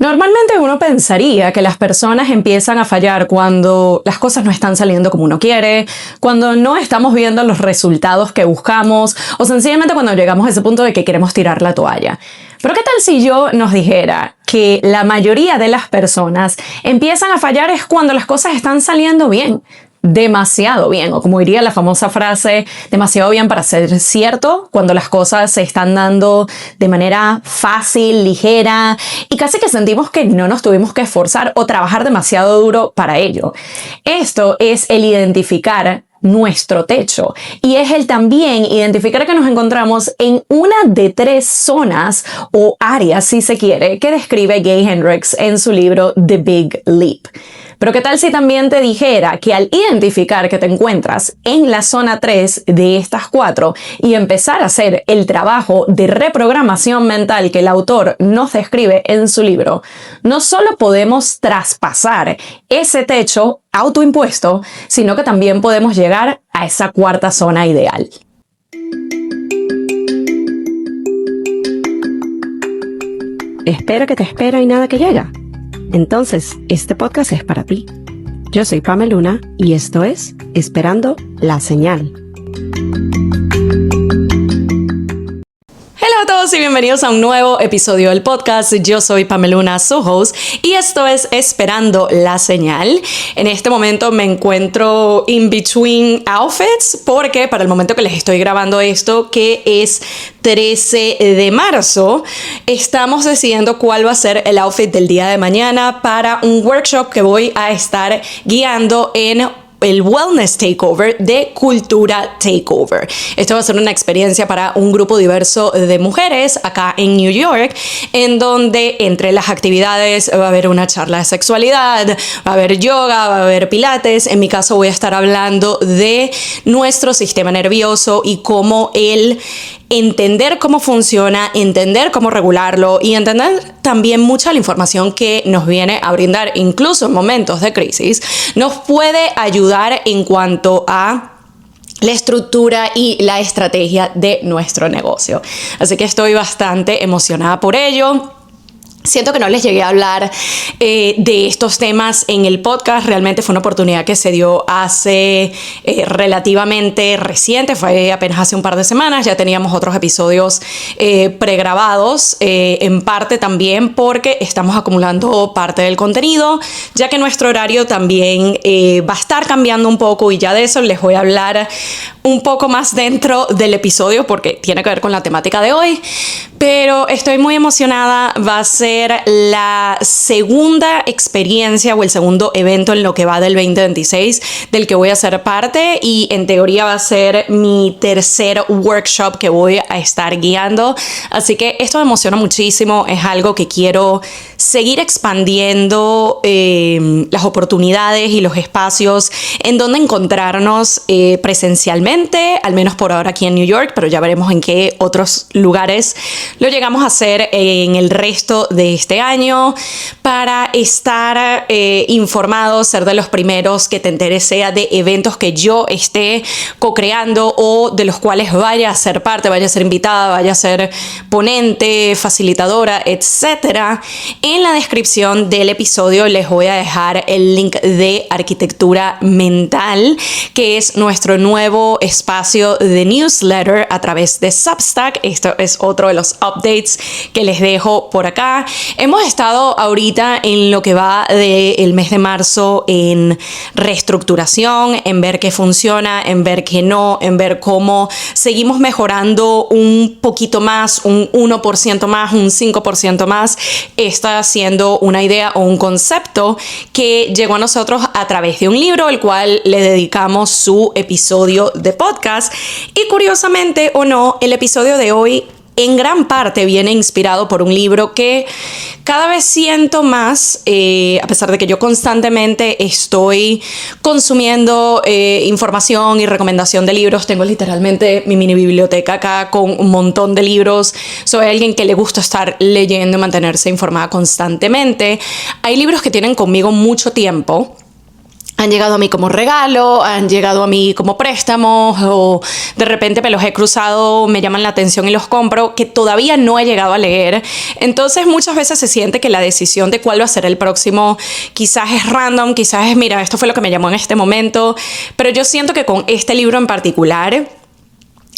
Normalmente uno pensaría que las personas empiezan a fallar cuando las cosas no están saliendo como uno quiere, cuando no estamos viendo los resultados que buscamos o sencillamente cuando llegamos a ese punto de que queremos tirar la toalla. Pero ¿qué tal si yo nos dijera que la mayoría de las personas empiezan a fallar es cuando las cosas están saliendo bien? Demasiado bien, o como diría la famosa frase, demasiado bien para ser cierto, cuando las cosas se están dando de manera fácil, ligera, y casi que sentimos que no nos tuvimos que esforzar o trabajar demasiado duro para ello. Esto es el identificar nuestro techo y es el también identificar que nos encontramos en una de 3 zonas o áreas, si se quiere, que describe Gay Hendricks en su libro The Big Leap. Pero ¿qué tal si también te dijera que al identificar que te encuentras en la zona 3 de estas 4 y empezar a hacer el trabajo de reprogramación mental que el autor nos describe en su libro, no solo podemos traspasar ese techo autoimpuesto, sino que también podemos llegar a esa 4ª zona ideal? Espera que te espera y nada que llega. Entonces, este podcast es para ti. Yo soy Pamela Luna y esto es Esperando la Señal. Hola a todos y bienvenidos a un nuevo episodio del podcast. Yo soy Pamela Luna, su host, y esto es Esperando la Señal. En este momento me encuentro in between outfits porque para el momento que les estoy grabando esto, que es 13 de marzo, estamos decidiendo cuál va a ser el outfit del día de mañana para un workshop que voy a estar guiando en el Wellness Takeover de Cultura Takeover. Esto va a ser una experiencia para un grupo diverso de mujeres acá en New York, en entre las actividades va a haber una charla de sexualidad, va a haber yoga, va a haber pilates. En mi caso voy a estar hablando de nuestro sistema nervioso y cómo entender cómo funciona, entender cómo regularlo y entender también mucha la información que nos viene a brindar, incluso en momentos de crisis, nos puede ayudar en cuanto a la estructura y la estrategia de nuestro negocio. Así que estoy bastante emocionada por ello. Siento que no les llegué a hablar de estos temas en el podcast. Realmente fue una oportunidad que se dio hace relativamente reciente, fue apenas hace un par de semanas. Ya teníamos otros episodios pregrabados, en parte también porque estamos acumulando parte del contenido, ya que nuestro horario también va a estar cambiando un poco y ya de eso les voy a hablar un poco más dentro del episodio porque tiene que ver con la temática de hoy. Pero estoy muy emocionada, va a ser la segunda experiencia o el segundo evento en lo que va del 2026 del que voy a ser parte y en teoría va a ser mi tercer workshop que voy a estar guiando. Así que esto me emociona muchísimo, es algo que quiero seguir expandiendo las oportunidades y los espacios en donde encontrarnos presencialmente, al menos por ahora aquí en New York, pero ya veremos en qué otros lugares lo llegamos a hacer en el resto de este año, para estar informados, ser de los primeros que te enteres, sea de eventos que yo esté co-creando o de los cuales vaya a ser parte, vaya a ser invitada, vaya a ser ponente, facilitadora, etc. En la descripción del episodio les voy a dejar el link de Arquitectura Mental, que es nuestro nuevo espacio de newsletter a través de Substack. Esto es otro de los updates que les dejo por acá. Hemos estado ahorita en lo que va del mes de marzo en reestructuración, en ver qué funciona, en ver qué no, en ver cómo seguimos mejorando un poquito más, un 1% más, un 5% más. Está siendo una idea o un concepto que llegó a nosotros a través de un libro, el cual le dedicamos su episodio de podcast. Y curiosamente o no, el episodio de hoy en gran parte viene inspirado por un libro que cada vez siento más, a pesar de que yo constantemente estoy consumiendo información y recomendación de libros. Tengo literalmente mi mini biblioteca acá con un montón de libros. Soy alguien que le gusta estar leyendo y mantenerse informada constantemente. Hay libros que tienen conmigo mucho tiempo han llegado a mí como regalo, han llegado a mí como préstamos o de repente me los he cruzado, me llaman la atención y los compro, que todavía no he llegado a leer. Entonces muchas veces se siente que la decisión de cuál va a ser el próximo quizás es random, quizás es, mira, esto fue lo que me llamó en este momento, pero yo siento que con este libro en particular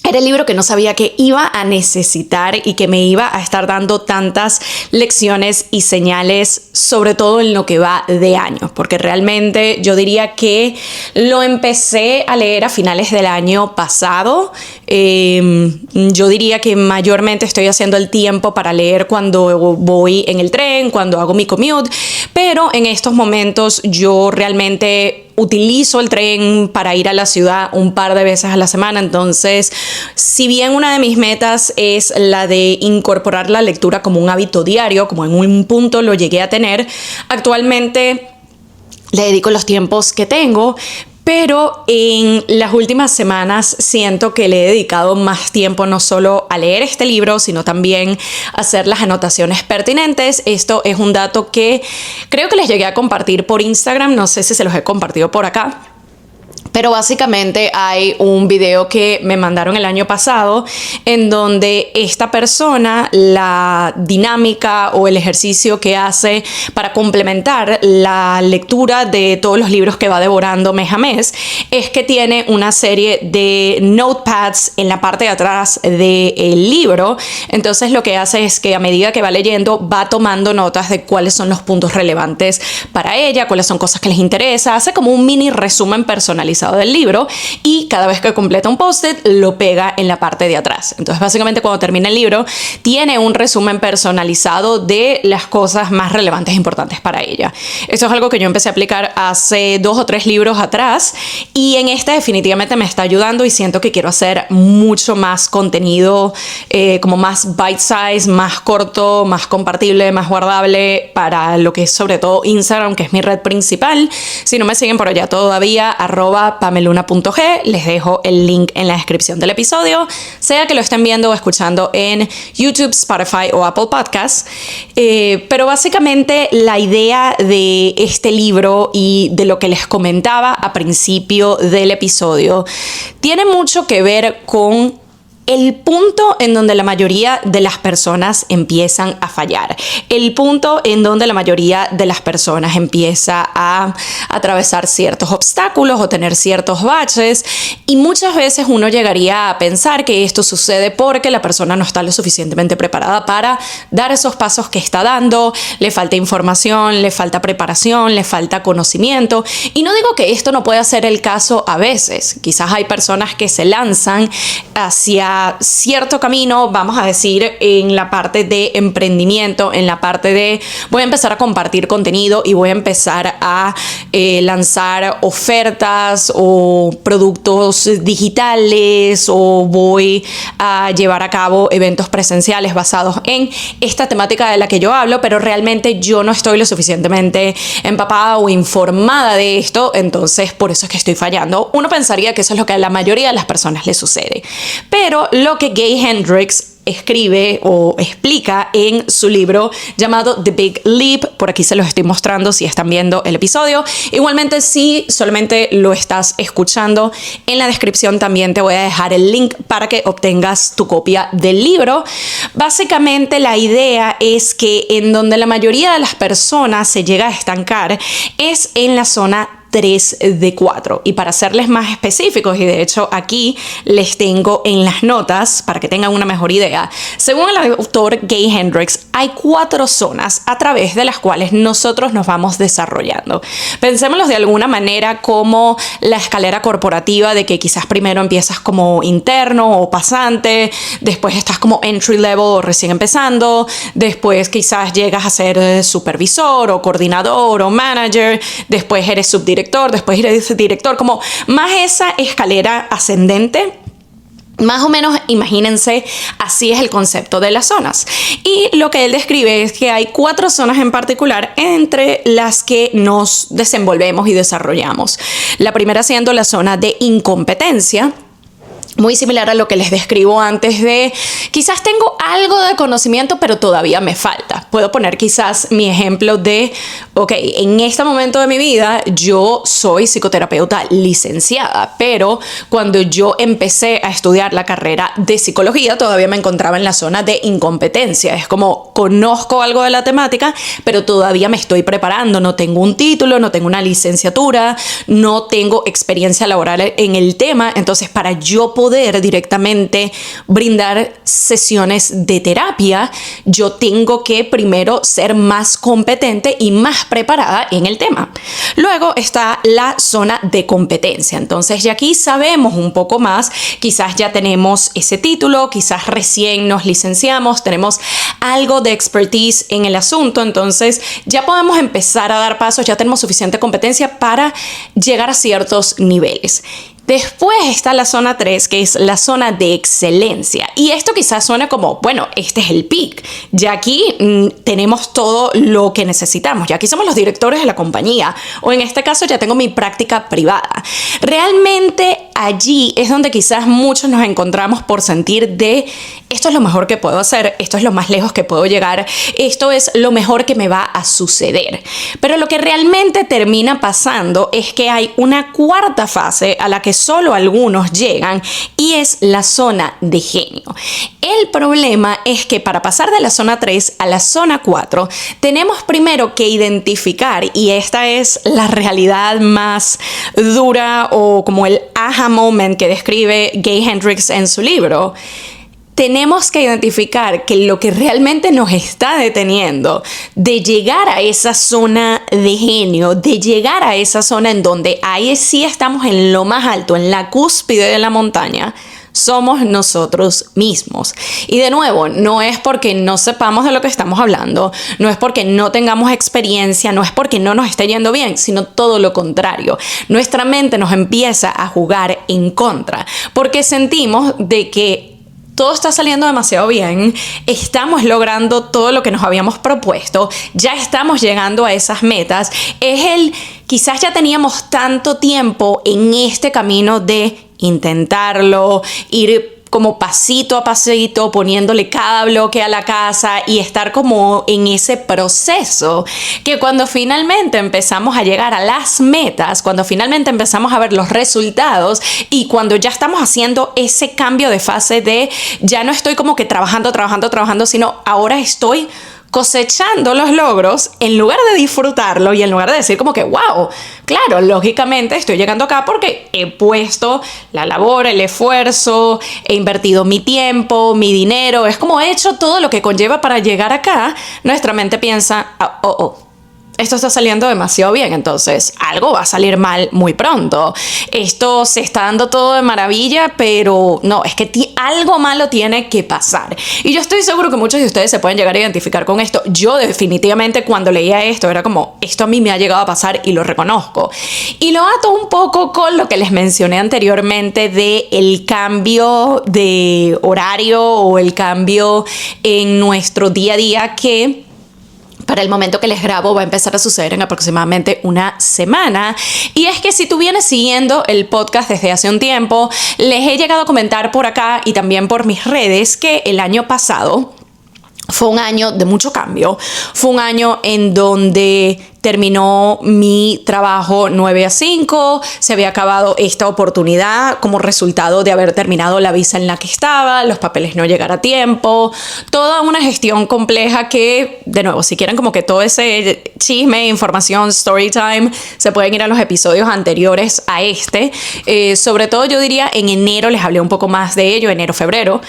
era el libro que no sabía que iba a necesitar y que me iba a estar dando tantas lecciones y señales, sobre todo en lo que va de año, porque realmente yo diría que lo empecé a leer a finales del año pasado. Yo diría que mayormente estoy haciendo el tiempo para leer cuando voy en el tren, cuando hago mi commute, pero en estos momentos yo realmente utilizo el tren para ir a la ciudad un par de veces a la semana. Entonces, si bien una de mis metas es la de incorporar la lectura como un hábito diario, como en un punto lo llegué a tener, actualmente le dedico los tiempos que tengo, pero en las últimas semanas siento que le he dedicado más tiempo no solo a leer este libro, sino también a hacer las anotaciones pertinentes. Esto es un dato que creo que les llegué a compartir por Instagram, no sé si se los he compartido por acá. Pero básicamente hay un video que me mandaron el año pasado en donde esta persona, la dinámica o el ejercicio que hace para complementar la lectura de todos los libros que va devorando mes a mes, es que tiene una serie de notepads en la parte de atrás del libro. Entonces lo que hace es que a medida que va leyendo va tomando notas de cuáles son los puntos relevantes para ella, cuáles son cosas que les interesa, hace como un mini resumen personalizado del libro y cada vez que completa un post-it lo pega en la parte de atrás. Entonces básicamente cuando termina el libro tiene un resumen personalizado de las cosas más relevantes e importantes para ella. Esto es algo que yo empecé a aplicar hace 2 o 3 libros atrás y en este definitivamente me está ayudando y siento que quiero hacer mucho más contenido como más bite size, más corto, más compartible, más guardable para lo que es sobre todo Instagram, que es mi red principal. Si no me siguen por allá todavía, @pameluna.g, les dejo el link en la descripción del episodio, sea que lo estén viendo o escuchando en YouTube, Spotify o Apple Podcasts. Pero básicamente la idea de este libro y de lo que les comentaba a principio del episodio tiene mucho que ver con el punto en donde la mayoría de las personas empiezan a fallar, el punto en donde la mayoría de las personas empieza a atravesar ciertos obstáculos o tener ciertos baches, y muchas veces uno llegaría a pensar que esto sucede porque la persona no está lo suficientemente preparada para dar esos pasos que está dando, le falta información, le falta preparación, le falta conocimiento, y no digo que esto no pueda ser el caso a veces. Quizás hay personas que se lanzan hacia cierto camino, vamos a decir, en la parte de emprendimiento, en la parte de voy a empezar a compartir contenido y voy a empezar a lanzar ofertas o productos digitales, o voy a llevar a cabo eventos presenciales basados en esta temática de la que yo hablo, pero realmente yo no estoy lo suficientemente empapada o informada de esto, entonces por eso es que estoy fallando. Uno pensaría que eso es lo que a la mayoría de las personas les sucede, pero lo que Gay Hendricks escribe o explica en su libro llamado The Big Leap, por aquí se los estoy mostrando si están viendo el episodio. Igualmente, si solamente lo estás escuchando, en la descripción también te voy a dejar el link para que obtengas tu copia del libro. Básicamente la idea es que en donde la mayoría de las personas se llega a estancar es en la zona 3 de 4. Y para serles más específicos, y de hecho aquí les tengo en las notas para que tengan una mejor idea, según el autor Gay Hendricks, hay 4 zonas a través de las cuales nosotros nos vamos desarrollando. Pensémoslos de alguna manera como la escalera corporativa, de que quizás primero empiezas como interno o pasante, después estás como entry level o recién empezando, después quizás llegas a ser supervisor o coordinador o manager, después eres subdirector, después eres director, como más esa escalera ascendente. Más o menos, imagínense, así es el concepto de las zonas. Y lo que él describe es que hay 4 zonas en particular entre las que nos desenvolvemos y desarrollamos. La primera siendo la zona de incompetencia, Muy similar a lo que les describo antes de quizás tengo algo de conocimiento, pero todavía me falta. Puedo poner quizás mi ejemplo de, ok, en este momento de mi vida yo soy psicoterapeuta licenciada, pero cuando yo empecé a estudiar la carrera de psicología todavía me encontraba en la zona de incompetencia. Es como conozco algo de la temática, pero todavía me estoy preparando. No tengo un título, no tengo una licenciatura, no tengo experiencia laboral en el tema. Entonces, para yo poder directamente brindar sesiones de terapia, yo tengo que primero ser más competente y más preparada en el tema. Luego está la zona de competencia. Entonces ya aquí sabemos un poco más, quizás ya tenemos ese título, quizás recién nos licenciamos, tenemos algo de expertise en el asunto, entonces ya podemos empezar a dar pasos, ya tenemos suficiente competencia para llegar a ciertos niveles. Después está la zona 3, que es la zona de excelencia. Y esto quizás suena como, bueno, este es el peak. Ya aquí tenemos todo lo que necesitamos. Ya aquí somos los directores de la compañía. O en este caso ya tengo mi práctica privada. Realmente allí es donde quizás muchos nos encontramos por sentir de esto es lo mejor que puedo hacer, esto es lo más lejos que puedo llegar, esto es lo mejor que me va a suceder. Pero lo que realmente termina pasando es que hay una cuarta fase a la que solo algunos llegan y es la zona de genio. El problema es que para pasar de la zona 3 a la zona 4 tenemos primero que identificar, y esta es la realidad más dura o como el aha moment que describe Gay Hendricks en su libro. Tenemos que identificar que lo que realmente nos está deteniendo de llegar a esa zona de genio, de llegar a esa zona en donde ahí sí estamos en lo más alto, en la cúspide de la montaña, somos nosotros mismos. Y de nuevo, no es porque no sepamos de lo que estamos hablando, no es porque no tengamos experiencia, no es porque no nos esté yendo bien, sino todo lo contrario. Nuestra mente nos empieza a jugar en contra, porque sentimos de que todo está saliendo demasiado bien, estamos logrando todo lo que nos habíamos propuesto, ya estamos llegando a esas metas. Quizás ya teníamos tanto tiempo en este camino de intentarlo, ir como pasito a pasito, poniéndole cada bloque a la casa y estar como en ese proceso, que cuando finalmente empezamos a llegar a las metas, cuando finalmente empezamos a ver los resultados y cuando ya estamos haciendo ese cambio de fase de ya no estoy como que trabajando, sino ahora estoy cosechando los logros, en lugar de disfrutarlo y en lugar de decir como que wow, claro, lógicamente estoy llegando acá porque he puesto la labor, el esfuerzo, he invertido mi tiempo, mi dinero, es como he hecho todo lo que conlleva para llegar acá. Nuestra mente piensa, esto está saliendo demasiado bien, entonces algo va a salir mal muy pronto. Esto se está dando todo de maravilla, pero no, es que algo malo tiene que pasar. Y yo estoy seguro que muchos de ustedes se pueden llegar a identificar con esto. Yo definitivamente cuando leía esto era como, esto a mí me ha llegado a pasar y lo reconozco. Y lo ato un poco con lo que les mencioné anteriormente de el cambio de horario o el cambio en nuestro día a día que para el momento que les grabo va a empezar a suceder en aproximadamente una semana. Y es que si tú vienes siguiendo el podcast desde hace un tiempo, les he llegado a comentar por acá y también por mis redes que el año pasado fue un año de mucho cambio. Fue un año en donde terminó mi trabajo 9 a 5, se había acabado esta oportunidad como resultado de haber terminado la visa en la que estaba, los papeles no llegar a tiempo, toda una gestión compleja que, de nuevo, si quieren como que todo ese chisme, información, story time, se pueden ir a los episodios anteriores a este. Sobre todo yo diría en enero les hablé un poco más de ello, enero, febrero.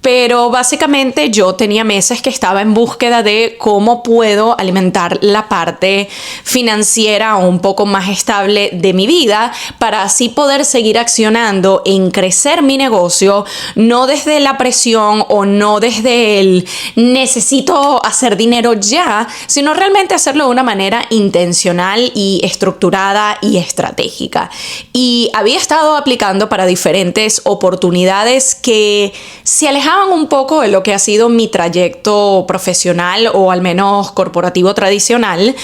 Pero básicamente yo tenía meses que estaba en búsqueda de cómo puedo alimentar la parte financiera un poco más estable de mi vida para así poder seguir accionando en crecer mi negocio, no desde la presión o no desde el necesito hacer dinero ya, sino realmente hacerlo de una manera intencional y estructurada y estratégica. Y había estado aplicando para diferentes oportunidades que se alejaban alejaban un poco de lo que ha sido mi trayecto profesional o al menos corporativo tradicional,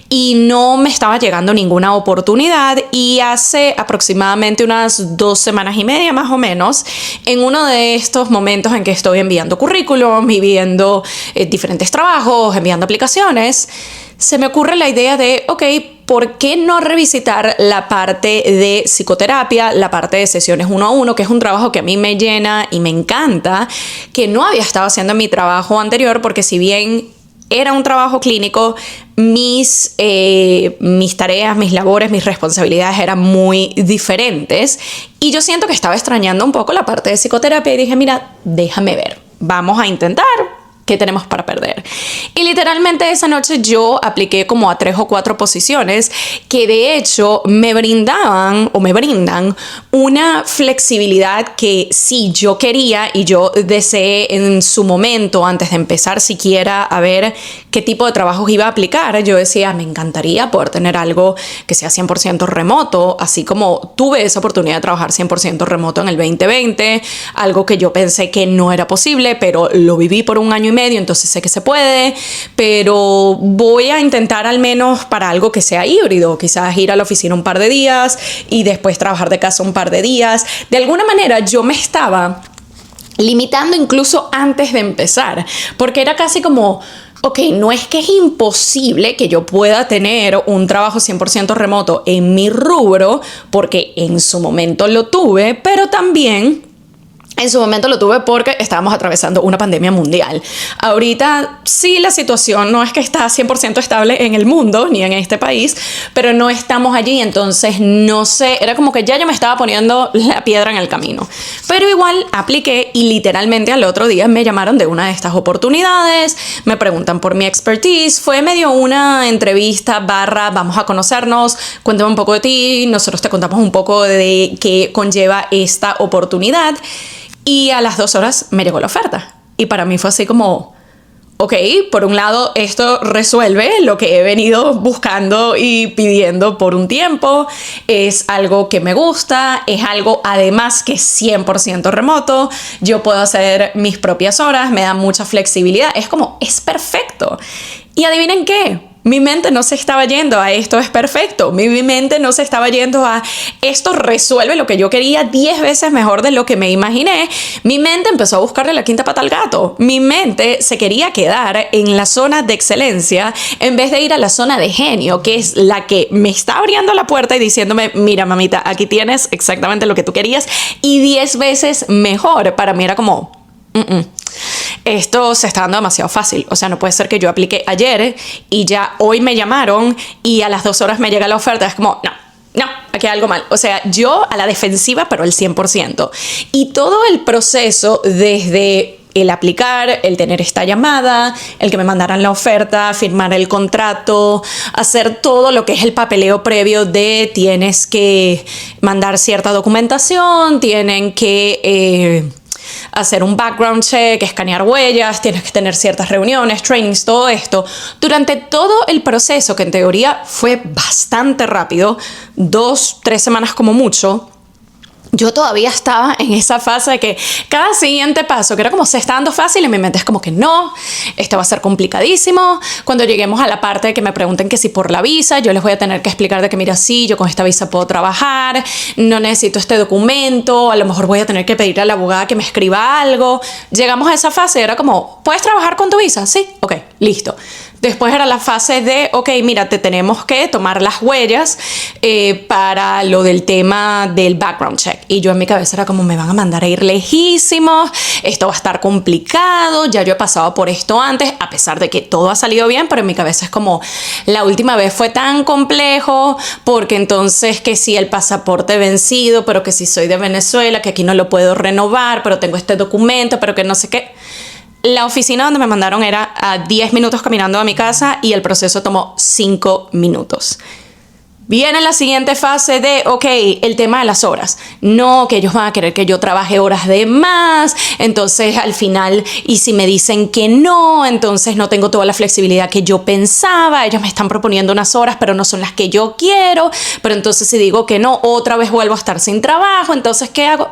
y no me estaba llegando ninguna oportunidad. Y hace aproximadamente unas 2 semanas y media más o menos, en uno de estos momentos en que estoy enviando currículum y viendo diferentes trabajos, enviando aplicaciones, se me ocurre la idea de, ok, ¿por qué no revisitar la parte de psicoterapia, la parte de sesiones 1 a 1, que es un trabajo que a mí me llena y me encanta, que no había estado haciendo en mi trabajo anterior? Porque si bien era un trabajo clínico, mis tareas, mis labores, mis responsabilidades eran muy diferentes, y yo siento que estaba extrañando un poco la parte de psicoterapia y dije, mira, déjame ver, vamos a intentar. ¿Qué tenemos para perder? Y literalmente esa noche yo apliqué como a 3 o 4 posiciones que de hecho me brindaban o me brindan una flexibilidad que sí yo quería y yo deseé en su momento, antes de empezar siquiera a ver qué tipo de trabajos iba a aplicar. Yo decía, me encantaría poder tener algo que sea 100% remoto, así como tuve esa oportunidad de trabajar 100% remoto en el 2020, algo que yo pensé que no era posible, pero lo viví por 1 año y medio, entonces sé que se puede, pero voy a intentar al menos para algo que sea híbrido, quizás ir a la oficina un par de días y después trabajar de casa un par de días. De alguna manera yo me estaba limitando incluso antes de empezar, porque era casi como, ok, no es que es imposible que yo pueda tener un trabajo 100% remoto en mi rubro, porque en su momento lo tuve, pero también en su momento lo tuve porque estábamos atravesando una pandemia mundial. Ahorita sí, la situación no es que está 100% estable en el mundo ni en este país, pero no estamos allí, entonces no sé, era como que ya yo me estaba poniendo la piedra en el camino. Pero igual apliqué y literalmente al otro día me llamaron de una de estas oportunidades, me preguntan por mi expertise, fue medio una entrevista barra vamos a conocernos, cuéntame un poco de ti, nosotros te contamos un poco de qué conlleva esta oportunidad. Y a las 2 horas me llegó la oferta. Y para mí fue así como, ok, por un lado esto resuelve lo que he venido buscando y pidiendo por un tiempo. Es algo que me gusta, es algo además que es 100% remoto. Yo puedo hacer mis propias horas, me da mucha flexibilidad. Es como, es perfecto. Y adivinen qué. Mi mente no se estaba yendo a esto es perfecto. Mi mente no se estaba yendo a esto resuelve lo que yo quería 10 veces mejor de lo que me imaginé. Mi mente empezó a buscarle la quinta pata al gato. Mi mente se quería quedar en la zona de excelencia en vez de ir a la zona de genio, que es la que me está abriendo la puerta y diciéndome, mira mamita, aquí tienes exactamente lo que tú querías y 10 veces mejor. Para mí era como, esto se está dando demasiado fácil. O sea, no puede ser que yo apliqué ayer y ya hoy me llamaron y a las 2 horas me llega la oferta. Es como, no, aquí hay algo mal. O sea, yo a la defensiva, pero el 100%. Y todo el proceso desde el aplicar, el tener esta llamada, el que me mandaran la oferta, firmar el contrato, hacer todo lo que es el papeleo previo de tienes que mandar cierta documentación, tienen que hacer un background check, escanear huellas, tienes que tener ciertas reuniones, trainings, todo esto. Durante todo el proceso, que en teoría fue bastante rápido, 2-3 semanas como mucho, yo todavía estaba en esa fase de que cada siguiente paso, que era como se está dando fácil, en mi mente es como que no, esto va a ser complicadísimo. Cuando lleguemos a la parte de que me pregunten que si por la visa, yo les voy a tener que explicar de que mira, sí, yo con esta visa puedo trabajar, no necesito este documento, a lo mejor voy a tener que pedirle a la abogada que me escriba algo. Llegamos a esa fase, era como, ¿puedes trabajar con tu visa? Sí, ok, listo. Después era la fase de, ok, mira, te tenemos que tomar las huellas para lo del tema del background check. Y yo en mi cabeza era como, me van a mandar a ir lejísimos, esto va a estar complicado, ya yo he pasado por esto antes, a pesar de que todo ha salido bien, pero en mi cabeza es como, la última vez fue tan complejo, porque entonces que si el pasaporte vencido, pero que si soy de Venezuela, que aquí no lo puedo renovar, pero tengo este documento, pero que no sé qué. La oficina donde me mandaron era a 10 minutos caminando a mi casa y el proceso tomó 5 minutos. Viene la siguiente fase de, ok, el tema de las horas. No, que ellos van a querer que yo trabaje horas de más. Entonces, al final, y si me dicen que no, entonces no tengo toda la flexibilidad que yo pensaba. Ellos me están proponiendo unas horas, pero no son las que yo quiero. Pero entonces, si digo que no, otra vez vuelvo a estar sin trabajo. Entonces, ¿qué hago?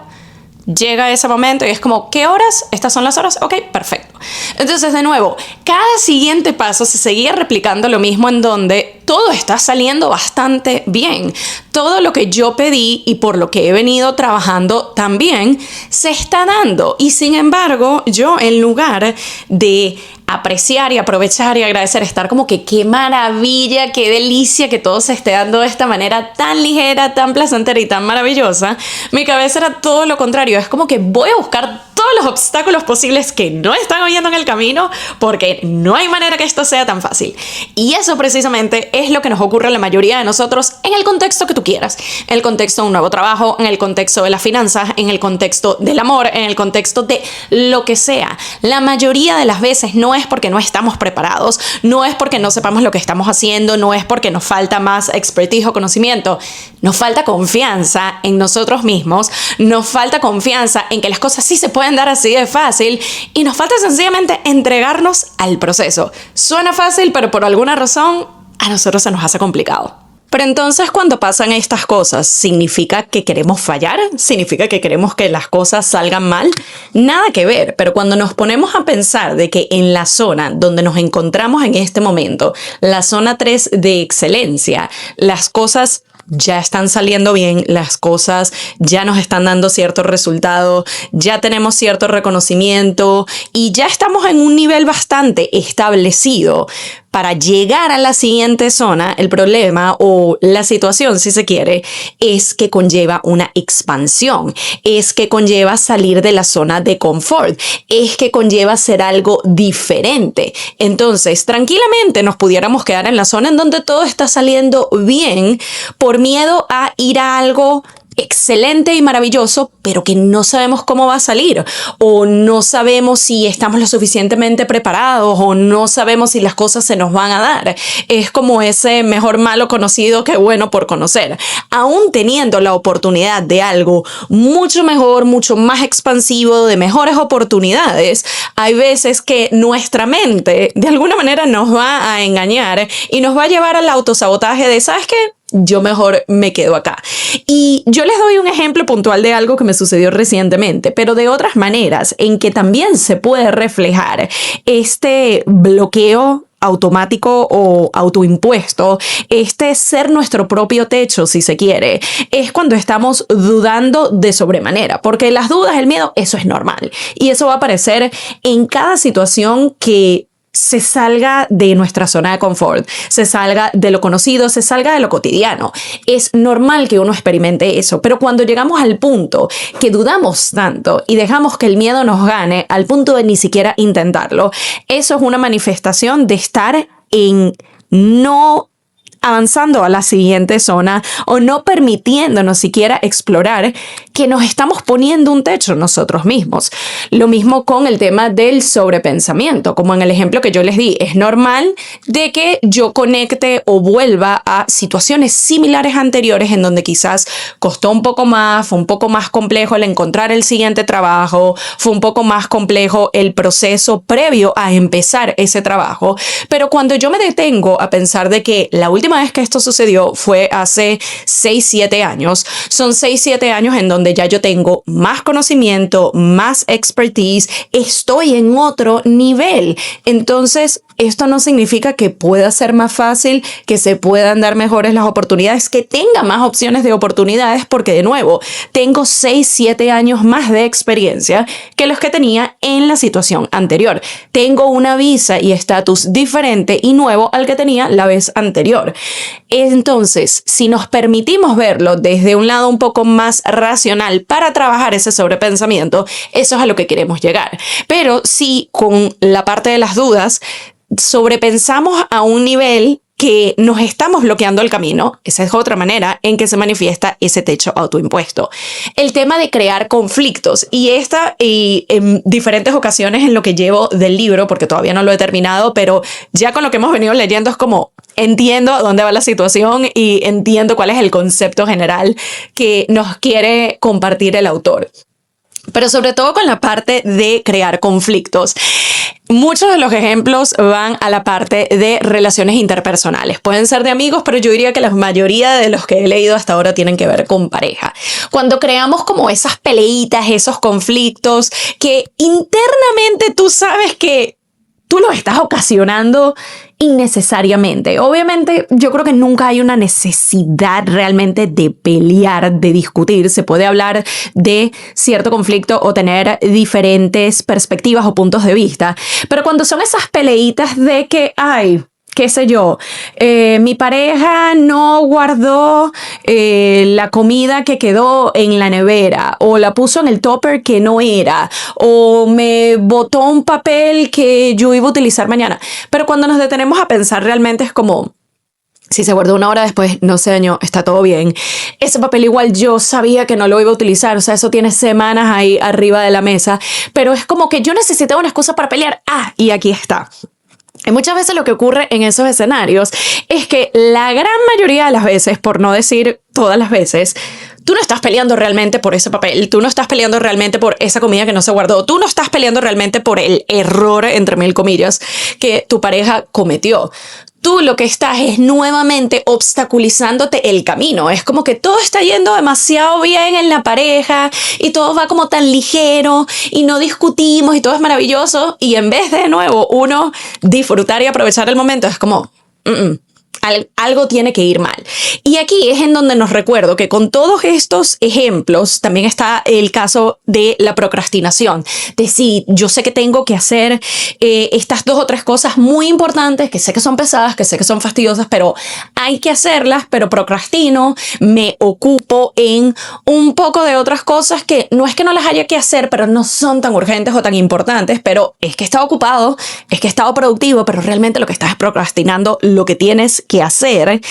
llega ese momento y es como, ¿qué horas? Estas son las horas, ok, perfecto. Entonces, de nuevo, cada siguiente paso se seguía replicando lo mismo, en donde todo está saliendo bastante bien. Todo lo que yo pedí y por lo que he venido trabajando también se está dando. Y sin embargo, yo, en lugar de apreciar y aprovechar y agradecer, estar como que qué maravilla, qué delicia que todo se esté dando de esta manera tan ligera, tan placentera y tan maravillosa, mi cabeza era todo lo contrario. Es como que voy a buscar todos los obstáculos posibles que no están habiendo en el camino, porque no hay manera que esto sea tan fácil. Y eso precisamente es lo que nos ocurre a la mayoría de nosotros en el contexto que tú quieras, en el contexto de un nuevo trabajo, en el contexto de las finanzas, en el contexto del amor, en el contexto de lo que sea. La mayoría de las veces no es porque no estamos preparados, no es porque no sepamos lo que estamos haciendo, no es porque nos falta más expertise o conocimiento, nos falta confianza en nosotros mismos, nos falta confianza en que las cosas sí se pueden dar así de fácil y nos falta sencillamente entregarnos al proceso. Suena fácil, pero por alguna razón a nosotros se nos hace complicado. Pero entonces, cuando pasan estas cosas, ¿significa que queremos fallar? ¿Significa que queremos que las cosas salgan mal? Nada que ver, pero cuando nos ponemos a pensar de que en la zona donde nos encontramos en este momento, la zona 3 de excelencia, las cosas ya están saliendo bien, las cosas ya nos están dando cierto resultado, ya tenemos cierto reconocimiento y ya estamos en un nivel bastante establecido. Para llegar a la siguiente zona, el problema o la situación, si se quiere, es que conlleva una expansión, es que conlleva salir de la zona de confort, es que conlleva hacer algo diferente. Entonces, tranquilamente nos pudiéramos quedar en la zona en donde todo está saliendo bien por miedo a ir a algo excelente y maravilloso, pero que no sabemos cómo va a salir, o no sabemos si estamos lo suficientemente preparados, o no sabemos si las cosas se nos van a dar. Es como ese mejor malo conocido que bueno por conocer. Aún teniendo la oportunidad de algo mucho mejor, mucho más expansivo, de mejores oportunidades, hay veces que nuestra mente de alguna manera nos va a engañar y nos va a llevar al autosabotaje de, ¿sabes qué? Yo mejor me quedo acá. Y yo les doy un ejemplo puntual de algo que me sucedió recientemente, pero de otras maneras en que también se puede reflejar este bloqueo automático o autoimpuesto, este ser nuestro propio techo, si se quiere, es cuando estamos dudando de sobremanera, porque las dudas, el miedo, eso es normal y eso va a aparecer en cada situación que se salga de nuestra zona de confort, se salga de lo conocido, se salga de lo cotidiano. Es normal que uno experimente eso, pero cuando llegamos al punto que dudamos tanto y dejamos que el miedo nos gane al punto de ni siquiera intentarlo, eso es una manifestación de estar en no avanzando a la siguiente zona o no permitiéndonos siquiera explorar que nos estamos poniendo un techo nosotros mismos. Lo mismo con el tema del sobrepensamiento, como en el ejemplo que yo les di. Es normal de que yo conecte o vuelva a situaciones similares anteriores en donde quizás costó un poco más, fue un poco más complejo el encontrar el siguiente trabajo, fue un poco más complejo el proceso previo a empezar ese trabajo, pero cuando yo me detengo a pensar de que la última vez que esto sucedió fue hace 6-7 años. Son 6-7 años en donde ya yo tengo más conocimiento, más expertise, estoy en otro nivel. Entonces, esto no significa que pueda ser más fácil, que se puedan dar mejores las oportunidades, que tenga más opciones de oportunidades, porque de nuevo, tengo 6-7 años más de experiencia que los que tenía en la situación anterior. Tengo una visa y estatus diferente y nuevo al que tenía la vez anterior. Entonces, si nos permitimos verlo desde un lado un poco más racional para trabajar ese sobrepensamiento, eso es a lo que queremos llegar. Pero si con la parte de las dudas sobrepensamos a un nivel que nos estamos bloqueando el camino, esa es otra manera en que se manifiesta ese techo autoimpuesto. El tema de crear conflictos, y en diferentes ocasiones en lo que llevo del libro, porque todavía no lo he terminado, pero ya con lo que hemos venido leyendo es como entiendo a dónde va la situación y entiendo cuál es el concepto general que nos quiere compartir el autor. pero sobre todo con la parte de crear conflictos. Muchos de los ejemplos van a la parte de relaciones interpersonales. Pueden ser de amigos, pero yo diría que la mayoría de los que he leído hasta ahora tienen que ver con pareja. Cuando creamos como esas peleitas, esos conflictos que internamente tú sabes que tú los estás ocasionando innecesariamente. Obviamente, yo creo que nunca hay una necesidad realmente de pelear, de discutir. Se puede hablar de cierto conflicto o tener diferentes perspectivas o puntos de vista. Pero cuando son esas peleitas de que, ay, qué sé yo, mi pareja no guardó la comida que quedó en la nevera, o la puso en el tupper que no era, o me botó un papel que yo iba a utilizar mañana. Pero cuando nos detenemos a pensar, realmente es como, si se guardó 1 hora después, no se dañó, está todo bien. Ese papel igual yo sabía que no lo iba a utilizar, o sea, eso tiene semanas ahí arriba de la mesa, pero es como que yo necesitaba una excusa para pelear. Y aquí está. Y muchas veces lo que ocurre en esos escenarios es que la gran mayoría de las veces, por no decir todas las veces, tú no estás peleando realmente por ese papel, tú no estás peleando realmente por esa comida que no se guardó, tú no estás peleando realmente por el error, entre mil comillas, que tu pareja cometió. Tú lo que estás es nuevamente obstaculizándote el camino. Es como que todo está yendo demasiado bien en la pareja y todo va como tan ligero y no discutimos y todo es maravilloso. Y en vez de nuevo uno disfrutar y aprovechar el momento, es como algo tiene que ir mal. Y aquí es en donde nos recuerdo que con todos estos ejemplos también está el caso de la procrastinación. De si yo sé que tengo que hacer estas 2 o 3 cosas muy importantes, que sé que son pesadas, que sé que son fastidiosas, pero hay que hacerlas, pero procrastino, me ocupo en un poco de otras cosas que no es que no las haya que hacer, pero no son tan urgentes o tan importantes, pero es que he estado ocupado, es que he estado productivo, pero realmente lo que estás es procrastinando lo que tienes que hacer.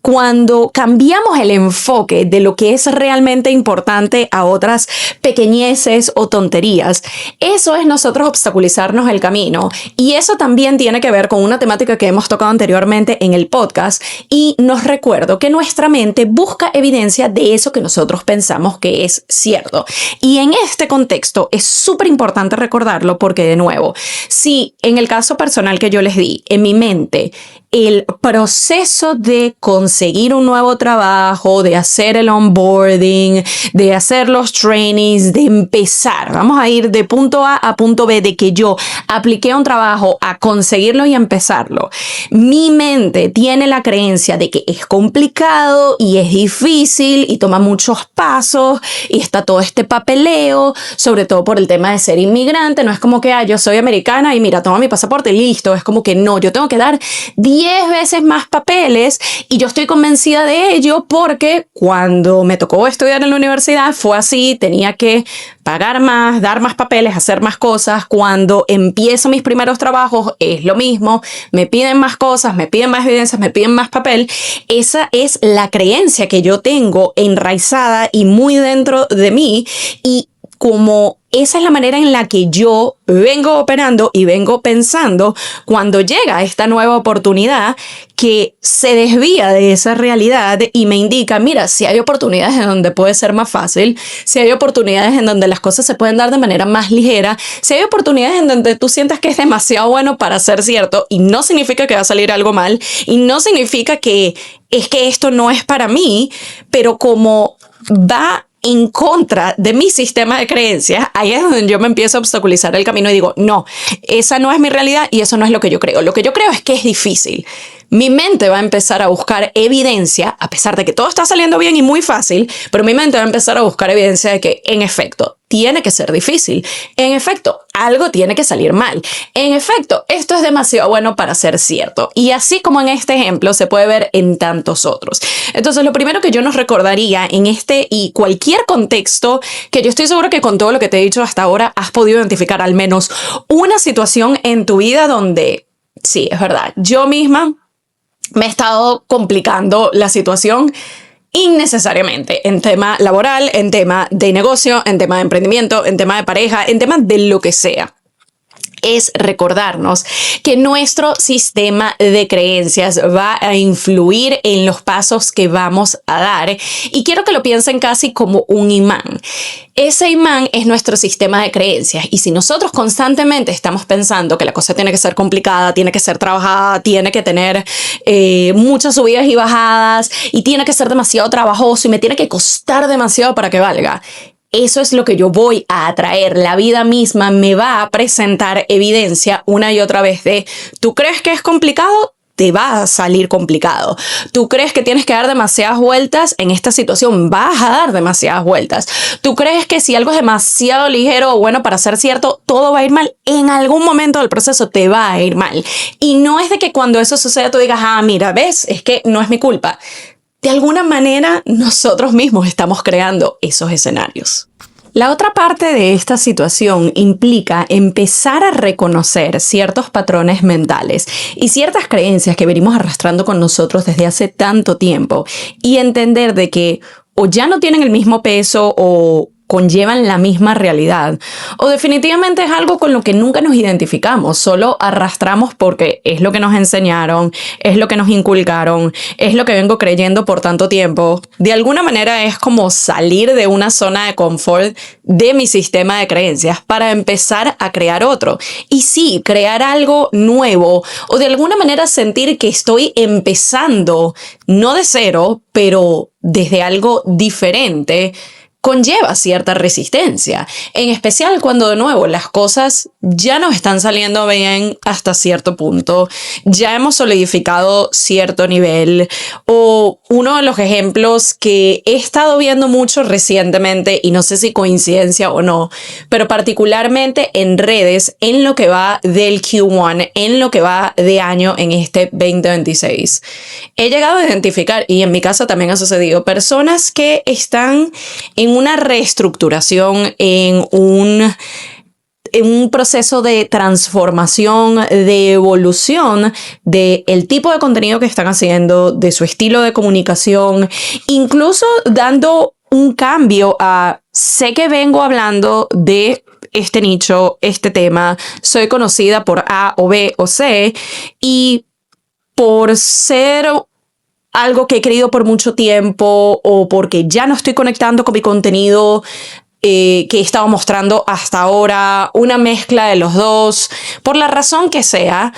Cuando cambiamos el enfoque de lo que es realmente importante a otras pequeñeces o tonterías, eso es nosotros obstaculizarnos el camino. Y eso también tiene que ver con una temática que hemos tocado anteriormente en el podcast, y nos recuerdo que nuestra mente busca evidencia de eso que nosotros pensamos que es cierto. Y en este contexto es súper importante recordarlo porque, de nuevo, si en el caso personal que yo les di, en mi mente, el proceso de conseguir un nuevo trabajo, de hacer el onboarding, de hacer los trainings, de empezar, vamos a ir de punto A a punto B, de que yo apliqué un trabajo a conseguirlo y empezarlo. Mi mente tiene la creencia de que es complicado y es difícil y toma muchos pasos y está todo este papeleo, sobre todo por el tema de ser inmigrante. No es como que yo soy americana y mira, toma mi pasaporte y listo. Es como que no, yo tengo que dar 10 veces más papeles, y yo estoy convencida de ello porque cuando me tocó estudiar en la universidad fue así, tenía que pagar más, dar más papeles, hacer más cosas. Cuando empiezo mis primeros trabajos es lo mismo, me piden más cosas, me piden más evidencias, me piden más papel. Esa es la creencia que yo tengo enraizada y muy dentro de mí, y como esa es la manera en la que yo vengo operando y vengo pensando, cuando llega esta nueva oportunidad que se desvía de esa realidad y me indica, mira, si hay oportunidades en donde puede ser más fácil, si hay oportunidades en donde las cosas se pueden dar de manera más ligera, si hay oportunidades en donde tú sientas que es demasiado bueno para ser cierto, y no significa que va a salir algo mal, y no significa que es que esto no es para mí, pero como va en contra de mi sistema de creencias, ahí es donde yo me empiezo a obstaculizar el camino y digo, no, esa no es mi realidad y eso no es lo que yo creo. Lo que yo creo es que es difícil. Mi mente va a empezar a buscar evidencia, a pesar de que todo está saliendo bien y muy fácil, pero mi mente va a empezar a buscar evidencia de que, en efecto, tiene que ser difícil. En efecto, algo tiene que salir mal. En efecto, esto es demasiado bueno para ser cierto. Y así como en este ejemplo, se puede ver en tantos otros. Entonces, lo primero que yo nos recordaría en este y cualquier contexto, que yo estoy segura que con todo lo que te he dicho hasta ahora, has podido identificar al menos una situación en tu vida donde, sí, es verdad, yo misma me he estado complicando la situación innecesariamente, en tema laboral, en tema de negocio, en tema de emprendimiento, en tema de pareja, en tema de lo que sea. es recordarnos que nuestro sistema de creencias va a influir en los pasos que vamos a dar, y quiero que lo piensen casi como un imán. Ese imán es nuestro sistema de creencias, y si nosotros constantemente estamos pensando que la cosa tiene que ser complicada, tiene que ser trabajada, tiene que tener muchas subidas y bajadas, y tiene que ser demasiado trabajoso y me tiene que costar demasiado para que valga, eso es lo que yo voy a atraer. La vida misma me va a presentar evidencia una y otra vez de, ¿tú crees que es complicado? Te va a salir complicado. ¿Tú crees que tienes que dar demasiadas vueltas? En esta situación vas a dar demasiadas vueltas. ¿Tú crees que si algo es demasiado ligero o bueno para ser cierto, todo va a ir mal? En algún momento del proceso te va a ir mal. Y no es de que cuando eso suceda tú digas, mira, ves, es que no es mi culpa. De alguna manera, nosotros mismos estamos creando esos escenarios. La otra parte de esta situación implica empezar a reconocer ciertos patrones mentales y ciertas creencias que venimos arrastrando con nosotros desde hace tanto tiempo y entender de que o ya no tienen el mismo peso o conllevan la misma realidad, o definitivamente es algo con lo que nunca nos identificamos, solo arrastramos porque es lo que nos enseñaron, es lo que nos inculcaron, es lo que vengo creyendo por tanto tiempo. De alguna manera es como salir de una zona de confort de mi sistema de creencias para empezar a crear otro. Y sí, crear algo nuevo, o de alguna manera sentir que estoy empezando, no de cero, pero desde algo diferente, conlleva cierta resistencia, en especial cuando de nuevo las cosas ya nos están saliendo bien hasta cierto punto, ya hemos solidificado cierto nivel, o uno de los ejemplos que he estado viendo mucho recientemente, y no sé si coincidencia o no, pero particularmente en redes, en lo que va del Q1, en lo que va de año en este 2026. He llegado a identificar, y en mi casa también ha sucedido, personas que están en una reestructuración, en un proceso de transformación, de evolución del tipo de contenido que están haciendo, de su estilo de comunicación, incluso dando un cambio a, sé que vengo hablando de este nicho, este tema, soy conocida por A o B o C, y por ser algo que he querido por mucho tiempo o porque ya no estoy conectando con mi contenido que he estado mostrando hasta ahora, una mezcla de los dos, por la razón que sea,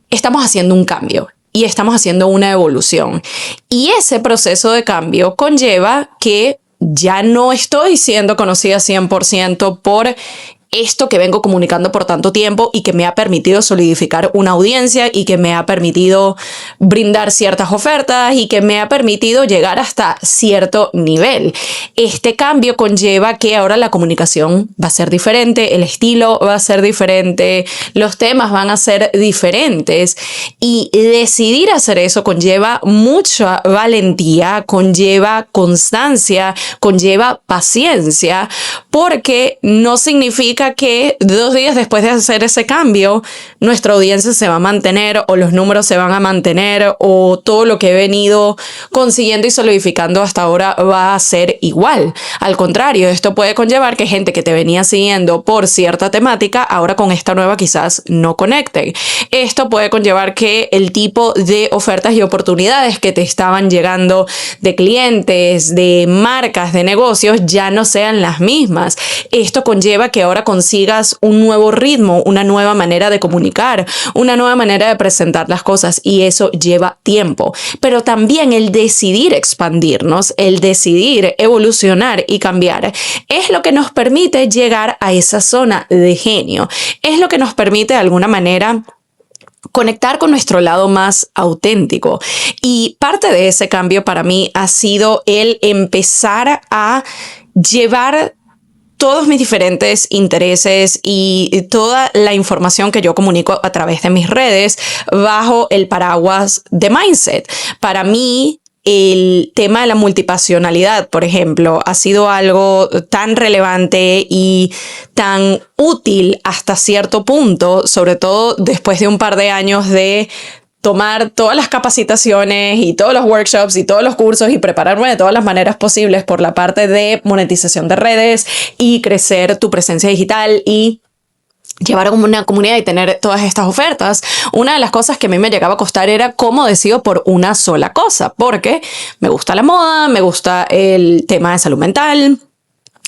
estamos haciendo un cambio y estamos haciendo una evolución. Y ese proceso de cambio conlleva que ya no estoy siendo conocida 100% por esto que vengo comunicando por tanto tiempo y que me ha permitido solidificar una audiencia y que me ha permitido brindar ciertas ofertas y que me ha permitido llegar hasta cierto nivel. Este cambio conlleva que ahora la comunicación va a ser diferente, el estilo va a ser diferente, los temas van a ser diferentes, y decidir hacer eso conlleva mucha valentía, conlleva constancia, conlleva paciencia, porque no significa que 2 días después de hacer ese cambio nuestra audiencia se va a mantener o los números se van a mantener o todo lo que he venido consiguiendo y solidificando hasta ahora va a ser igual. Al contrario, esto puede conllevar que gente que te venía siguiendo por cierta temática ahora con esta nueva quizás no conecten. Esto puede conllevar que el tipo de ofertas y oportunidades que te estaban llegando de clientes, de marcas, de negocios ya no sean las mismas. Esto conlleva que ahora consigas un nuevo ritmo, una nueva manera de comunicar, una nueva manera de presentar las cosas, y eso lleva tiempo. Pero también el decidir expandirnos, el decidir evolucionar y cambiar es lo que nos permite llegar a esa zona de genio. Es lo que nos permite de alguna manera conectar con nuestro lado más auténtico. Y parte de ese cambio para mí ha sido el empezar a llevar todos mis diferentes intereses y toda la información que yo comunico a través de mis redes bajo el paraguas de Mindset. Para mí, el tema de la multipasionalidad, por ejemplo, ha sido algo tan relevante y tan útil hasta cierto punto, sobre todo después de un par de años de tomar todas las capacitaciones y todos los workshops y todos los cursos y prepararme de todas las maneras posibles por la parte de monetización de redes y crecer tu presencia digital y llevar una comunidad y tener todas estas ofertas, una de las cosas que a mí me llegaba a costar era cómo decido por una sola cosa, porque me gusta la moda, me gusta el tema de salud mental,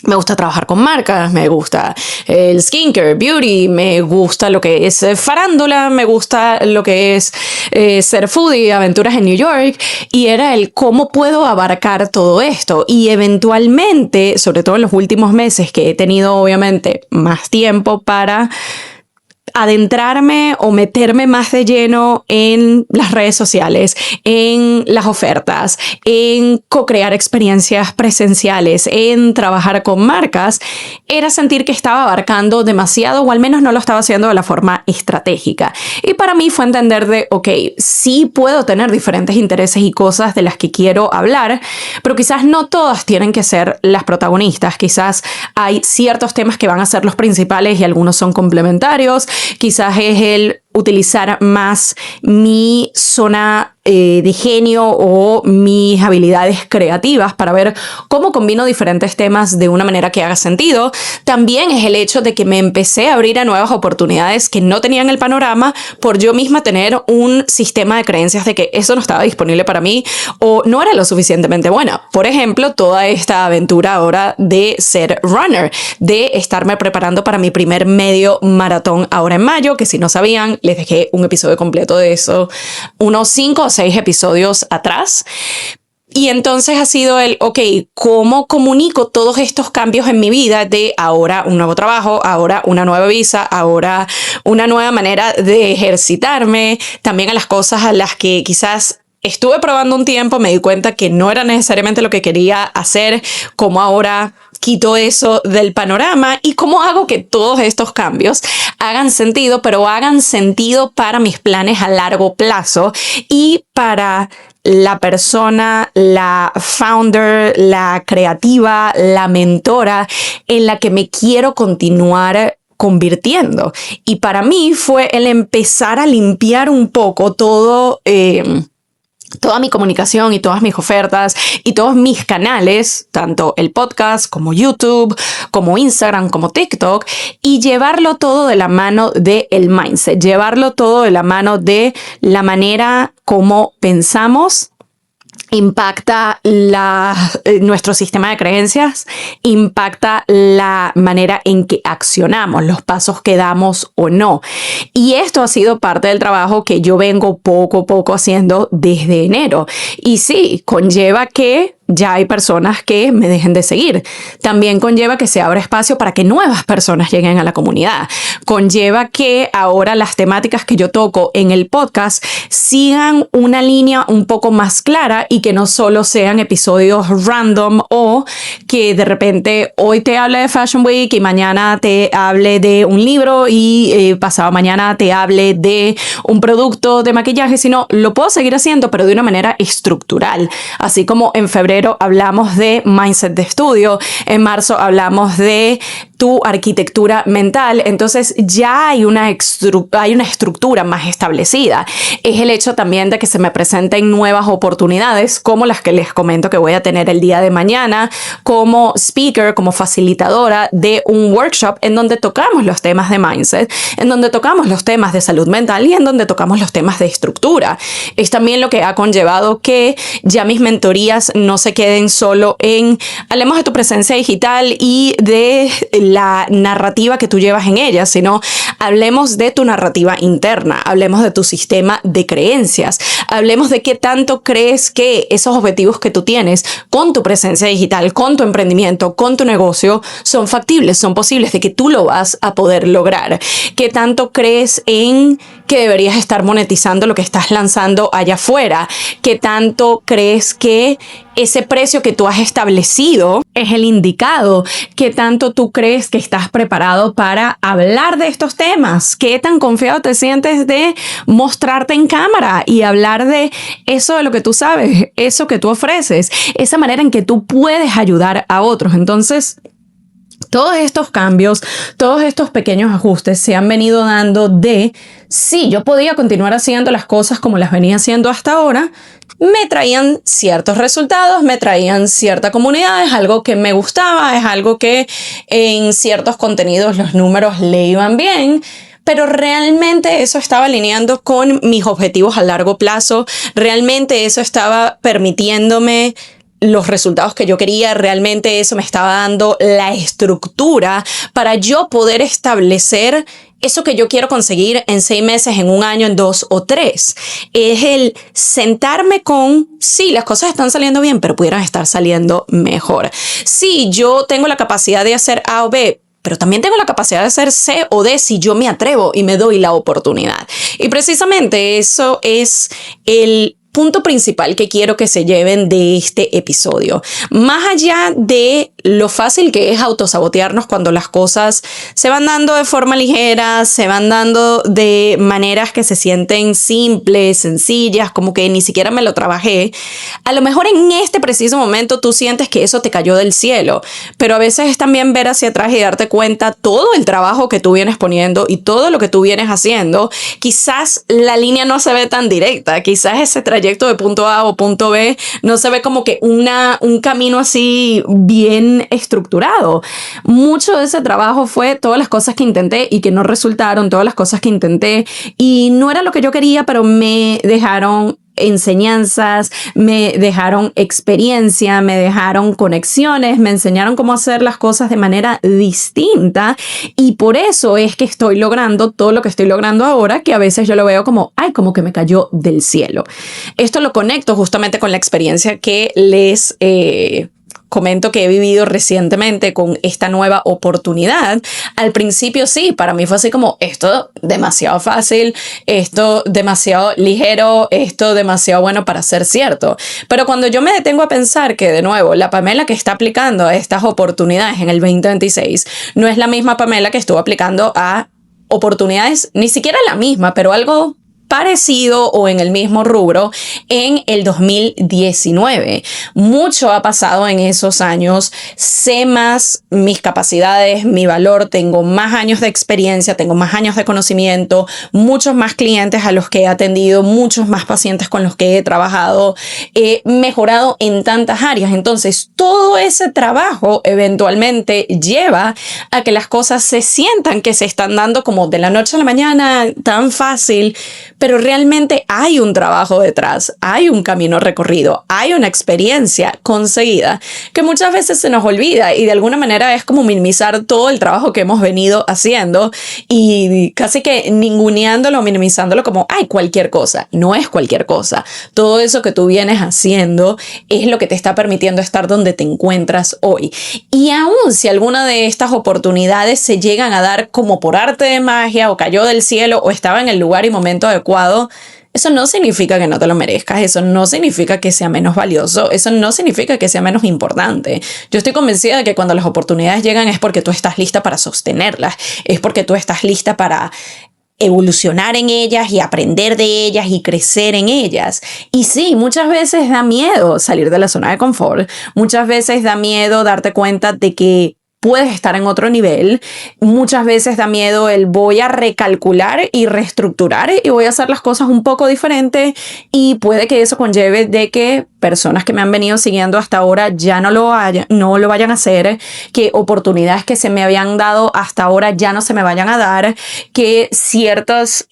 me gusta trabajar con marcas, me gusta el skincare, beauty, me gusta lo que es farándula, me gusta lo que es ser foodie, aventuras en New York, y era el cómo puedo abarcar todo esto. Y eventualmente, sobre todo en los últimos meses que he tenido obviamente más tiempo para adentrarme o meterme más de lleno en las redes sociales, en las ofertas, en co-crear experiencias presenciales, en trabajar con marcas, era sentir que estaba abarcando demasiado, o al menos no lo estaba haciendo de la forma estratégica. Y para mí fue entender de, ok, sí puedo tener diferentes intereses y cosas de las que quiero hablar, pero quizás no todas tienen que ser las protagonistas. Quizás hay ciertos temas que van a ser los principales y algunos son complementarios. Quizás es el utilizar más mi zona de genio o mis habilidades creativas para ver cómo combino diferentes temas de una manera que haga sentido. También es el hecho de que me empecé a abrir a nuevas oportunidades que no tenía en el panorama por yo misma tener un sistema de creencias de que eso no estaba disponible para mí o no era lo suficientemente buena. Por ejemplo, toda esta aventura ahora de ser runner, de estarme preparando para mi primer medio maratón ahora en mayo, que si no sabían, les dejé un episodio completo de eso, unos 5 o 6 episodios atrás. Y entonces ha sido el, ok, ¿cómo comunico todos estos cambios en mi vida de ahora un nuevo trabajo, ahora una nueva visa, ahora una nueva manera de ejercitarme, también a las cosas a las que quizás estuve probando un tiempo, me di cuenta que no era necesariamente lo que quería hacer, como ahora quito eso del panorama y cómo hago que todos estos cambios hagan sentido, pero hagan sentido para mis planes a largo plazo y para la persona, la founder, la creativa, la mentora en la que me quiero continuar convirtiendo. Y para mí fue el empezar a limpiar un poco todo toda mi comunicación y todas mis ofertas y todos mis canales, tanto el podcast como YouTube, como Instagram, como TikTok, y llevarlo todo de la mano del mindset, llevarlo todo de la mano de la manera como pensamos, impacta nuestro sistema de creencias, impacta la manera en que accionamos, los pasos que damos o no. Y esto ha sido parte del trabajo que yo vengo poco a poco haciendo desde enero. Y sí, conlleva que ya hay personas que me dejen de seguir. También conlleva que se abra espacio para que nuevas personas lleguen a la comunidad. Conlleva que ahora las temáticas que yo toco en el podcast sigan una línea un poco más clara y que no solo sean episodios random o que de repente hoy te hable de Fashion Week y mañana te hable de un libro y pasado mañana te hable de un producto de maquillaje, sino lo puedo seguir haciendo pero de una manera estructural. Así como en febrero hablamos de mindset de estudio, en marzo hablamos de tu arquitectura mental, entonces ya hay una estructura más establecida. Es el hecho también de que se me presenten nuevas oportunidades como las que les comento que voy a tener el día de mañana como speaker, como facilitadora de un workshop en donde tocamos los temas de mindset, en donde tocamos los temas de salud mental y en donde tocamos los temas de estructura. Es también lo que ha conllevado que ya mis mentorías no se queden solo en hablemos de tu presencia digital y de la narrativa que tú llevas en ella, sino hablemos de tu narrativa interna, hablemos de tu sistema de creencias, hablemos de qué tanto crees que esos objetivos que tú tienes con tu presencia digital, con tu emprendimiento, con tu negocio, son factibles, son posibles, de que tú lo vas a poder lograr. ¿Qué tanto crees en que deberías estar monetizando lo que estás lanzando allá afuera? ¿Qué tanto crees que ese precio que tú has establecido es el indicado? ¿Qué tanto tú crees que estás preparado para hablar de estos temas? ¿Qué tan confiado te sientes de mostrarte en cámara y hablar de eso de lo que tú sabes, eso que tú ofreces, esa manera en que tú puedes ayudar a otros? Entonces, todos estos cambios, todos estos pequeños ajustes se han venido dando de, sí, yo podía continuar haciendo las cosas como las venía haciendo hasta ahora me traían ciertos resultados, me traían cierta comunidad, es algo que me gustaba, es algo que en ciertos contenidos los números le iban bien, pero realmente eso estaba alineando con mis objetivos a largo plazo, realmente eso estaba permitiéndome los resultados que yo quería, realmente eso me estaba dando la estructura para yo poder establecer eso que yo quiero conseguir en 6 meses, en 1 año, en 2 o 3. Es el sentarme con, sí, las cosas están saliendo bien, pero pudieran estar saliendo mejor. Sí, yo tengo la capacidad de hacer A o B, pero también tengo la capacidad de hacer C o D si yo me atrevo y me doy la oportunidad. Y precisamente eso es el punto principal que quiero que se lleven de este episodio. Más allá de lo fácil que es autosabotearnos cuando las cosas se van dando de forma ligera, se van dando de maneras que se sienten simples, sencillas, como que ni siquiera me lo trabajé. A lo mejor en este preciso momento tú sientes que eso te cayó del cielo, pero a veces es también ver hacia atrás y darte cuenta todo el trabajo que tú vienes poniendo y todo lo que tú vienes haciendo. Quizás la línea no se ve tan directa, quizás ese trayecto de punto A o punto B no se ve como que un camino así bien estructurado. Mucho de ese trabajo fue todas las cosas que intenté y que no resultaron, todas las cosas que intenté y no era lo que yo quería, pero me dejaron enseñanzas, me dejaron experiencia, me dejaron conexiones, me enseñaron cómo hacer las cosas de manera distinta y por eso es que estoy logrando todo lo que estoy logrando ahora, que a veces yo lo veo como, ay, como que me cayó del cielo. Esto lo conecto justamente con la experiencia que les comento que he vivido recientemente con esta nueva oportunidad. Al principio sí, para mí fue así como esto demasiado fácil, esto demasiado ligero, esto demasiado bueno para ser cierto. Pero cuando yo me detengo a pensar que de nuevo la Pamela que está aplicando a estas oportunidades en el 2026 no es la misma Pamela que estuvo aplicando a oportunidades, ni siquiera la misma, pero algo parecido o en el mismo rubro en el 2019. Mucho ha pasado en esos años. Sé más mis capacidades, mi valor, tengo más años de experiencia, tengo más años de conocimiento, muchos más clientes a los que he atendido, muchos más pacientes con los que he trabajado, he mejorado en tantas áreas. Entonces, todo ese trabajo eventualmente lleva a que las cosas se sientan que se están dando como de la noche a la mañana, tan fácil, pero realmente hay un trabajo detrás, hay un camino recorrido, hay una experiencia conseguida que muchas veces se nos olvida y de alguna manera es como minimizar todo el trabajo que hemos venido haciendo y casi que ninguneándolo, minimizándolo como, ay, cualquier cosa. No es cualquier cosa. Todo eso que tú vienes haciendo es lo que te está permitiendo estar donde te encuentras hoy. Y aún si alguna de estas oportunidades se llegan a dar como por arte de magia o cayó del cielo o estaba en el lugar y momento adecuado, eso no significa que no te lo merezcas, eso no significa que sea menos valioso, eso no significa que sea menos importante. Yo estoy convencida de que cuando las oportunidades llegan es porque tú estás lista para sostenerlas, es porque tú estás lista para evolucionar en ellas y aprender de ellas y crecer en ellas. Y sí, muchas veces da miedo salir de la zona de confort, muchas veces da miedo darte cuenta de que puedes estar en otro nivel. Muchas veces da miedo el voy a recalcular y reestructurar y voy a hacer las cosas un poco diferente y puede que eso conlleve de que personas que me han venido siguiendo hasta ahora ya no lo vayan a hacer, que oportunidades que se me habían dado hasta ahora ya no se me vayan a dar, que ciertas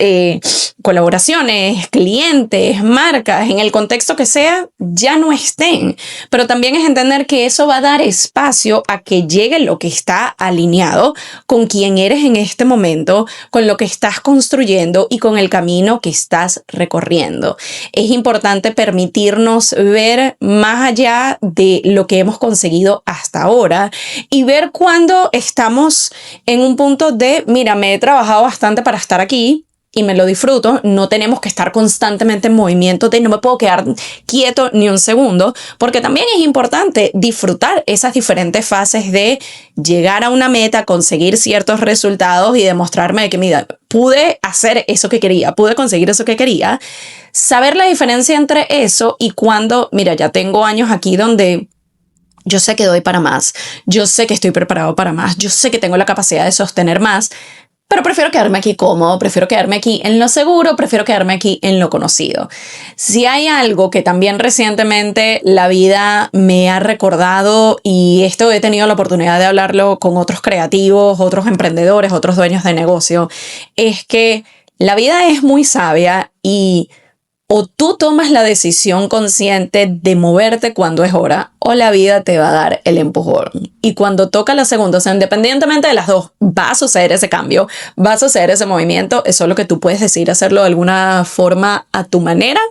colaboraciones, clientes, marcas, en el contexto que sea, ya no estén. Pero también es entender que eso va a dar espacio a que llegue lo que está alineado con quien eres en este momento, con lo que estás construyendo y con el camino que estás recorriendo. Es importante permitirnos ver más allá de lo que hemos conseguido hasta ahora y ver cuando estamos en un punto de, mira, me he trabajado bastante para estar aquí y me lo disfruto, no tenemos que estar constantemente en movimiento, no me puedo quedar quieto ni un segundo, porque también es importante disfrutar esas diferentes fases de llegar a una meta, conseguir ciertos resultados y demostrarme que, mira, pude hacer eso que quería, pude conseguir eso que quería. Saber la diferencia entre eso y cuando, mira, ya tengo años aquí donde yo sé que doy para más, yo sé que estoy preparado para más, yo sé que tengo la capacidad de sostener más, pero prefiero quedarme aquí cómodo, prefiero quedarme aquí en lo seguro, prefiero quedarme aquí en lo conocido. Si hay algo que también recientemente la vida me ha recordado, y esto he tenido la oportunidad de hablarlo con otros creativos, otros emprendedores, otros dueños de negocio, es que la vida es muy sabia y o tú tomas la decisión consciente de moverte cuando es hora, o la vida te va a dar el empujón. Y cuando toca la segunda, o sea, independientemente de las dos, va a suceder ese cambio, va a suceder ese movimiento. Es solo que tú puedes decidir hacerlo de alguna forma a tu manera,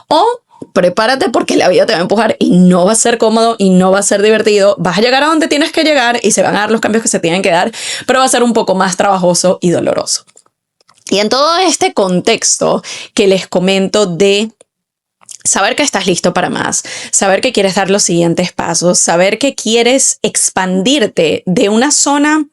o prepárate porque la vida te va a empujar y no va a ser cómodo y no va a ser divertido. Vas a llegar a donde tienes que llegar y se van a dar los cambios que se tienen que dar, pero va a ser un poco más trabajoso y doloroso. Y en todo este contexto que les comento de saber que estás listo para más, saber que quieres dar los siguientes pasos, saber que quieres expandirte de una zona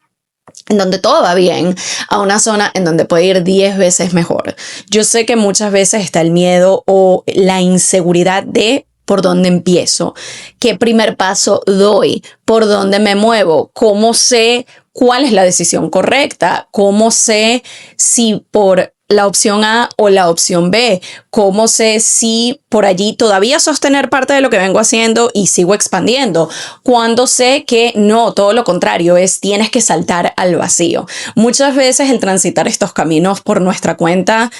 en donde todo va bien a una zona en donde puede ir 10 veces mejor. Yo sé que muchas veces está el miedo o la inseguridad de por dónde empiezo, qué primer paso doy, por dónde me muevo, cómo sé cuál es la decisión correcta, cómo sé si por la opción A o la opción B, cómo sé si por allí todavía sostener parte de lo que vengo haciendo y sigo expandiendo, cuando sé que no, todo lo contrario, tienes que saltar al vacío. Muchas veces el transitar estos caminos por nuestra cuenta